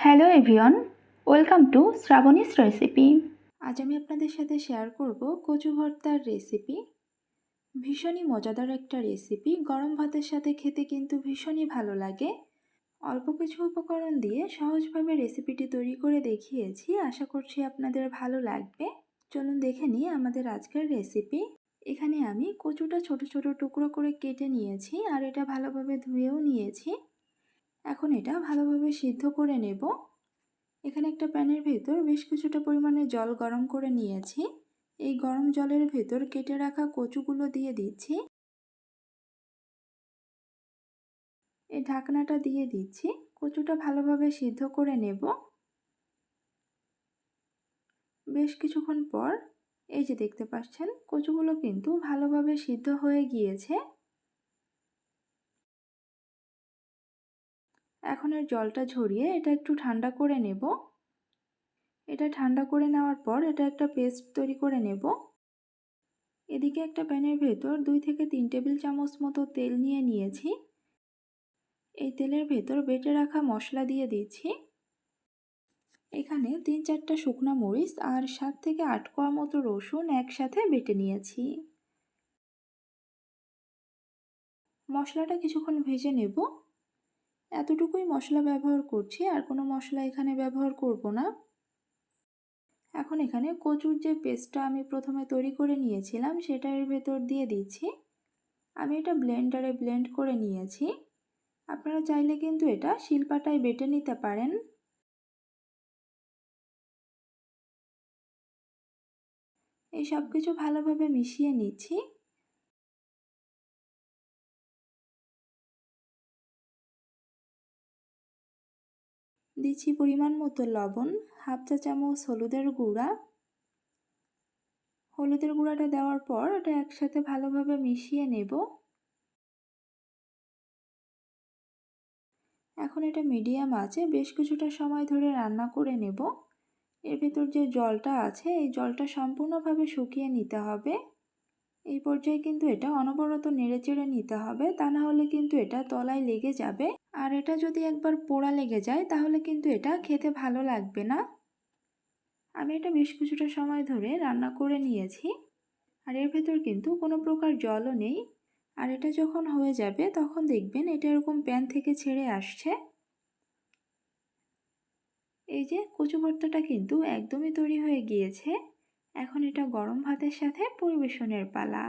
Hello everyone, welcome to Shrabani's recipe. আজ আমি আপনাদের সাথে শেয়ার করব কচু ভর্তার রেসিপি। ভীষণই মজাদার একটা রেসিপি, গরম ভাতের সাথে খেতে কিন্তু ভীষণই ভালো লাগে। অল্প কিছু উপকরণ দিয়ে সহজভাবে রেসিপিটি তৈরি করে দেখিয়েছি, আশা করছি আপনাদের ভালো লাগবে। চলুন দেখে নিই আমাদের আজকের রেসিপি। এখানে আমি কচুটা ছোট ছোট টুকরো করে কেটে নিয়েছি আর এটা ভালোভাবে ধুয়েও নিয়েছি। এখন এটা ভালোভাবে সিদ্ধ করে নেব। এখানে একটা প্যানের ভেতর বেশ কিছুটা পরিমাণে জল গরম করে নিয়েছি। এই গরম জলের ভেতর কেটে রাখা কচুগুলো দিয়ে দিচ্ছি। এই ঢাকনাটা দিয়ে দিচ্ছি। কচুটা ভালোভাবে সিদ্ধ করে নেব। বেশ কিছুক্ষণ পর এই যে দেখতে পাচ্ছেন, কচুগুলো কিন্তু ভালোভাবে সিদ্ধ হয়ে গিয়েছে। এখন এর জলটা ঝরিয়ে এটা একটু ঠান্ডা করে নেব। এটা ঠান্ডা করে নেওয়ার পর এটা একটা পেস্ট তৈরি করে নেব। এদিকে একটা প্যানের ভেতর 2 থেকে 3 টেবিল চামচ মতো তেল নিয়ে নিয়েছি। এই তেলের ভেতর বেটে রাখা মশলা দিয়ে দিচ্ছি। এখানে 3-4টা শুকনো মরিচ আর 7 থেকে 8 কোয়া মতো রসুন একসাথে বেটে নিয়েছি। মশলাটা কিছুক্ষণ ভেজে নেব। এতটুকুই মশলা ব্যবহার করছি, আর কোনো মশলা এখানে ব্যবহার করব না। এখন এখানে কচুর যে পেস্টটা আমি প্রথমে তৈরি করে নিয়েছিলাম সেটা এর ভেতর দিয়ে দিচ্ছি। আমি এটা ব্লেন্ডারে ব্লেন্ড করে নিয়েছি। আপনারা চাইলে কিন্তু এটা শিলপাটায় বেটে নিতে পারেন। এই সব কিছু ভালোভাবে মিশিয়ে নিচ্ছি। দিচ্ছি পরিমাণ মতো লবণ, হাফ চা চামচ হলুদের গুঁড়া। হলুদের গুঁড়াটা দেওয়ার পর এটা একসাথে ভালোভাবে মিশিয়ে নেব। এখন এটা মিডিয়াম আঁচে বেশ কিছুটা সময় ধরে রান্না করে নেব। এর ভেতর যে জলটা আছে এই জলটা সম্পূর্ণভাবে শুকিয়ে নিতে হবে। এই পর্যায়ে কিন্তু এটা অনবরত নেড়েচেড়ে নিতে হবে, তা না হলে কিন্তু এটা তলায় লেগে যাবে। আর এটা যদি একবার পোড়া লেগে যায় তাহলে কিন্তু এটা খেতে ভালো লাগবে না। আমি এটা বেশ কিছুটা সময় ধরে রান্না করে নিয়েছি, আর এর ভেতর কিন্তু কোনো প্রকার জলও নেই। আর এটা যখন হয়ে যাবে তখন দেখবেন এটা এরকম প্যান থেকে ছেড়ে আসছে। এই যে কচু ভর্তাটা কিন্তু একদমই তৈরি হয়ে গিয়েছে। এখন এটা গরম ভাতের সাথে পরিবেশনের পালা।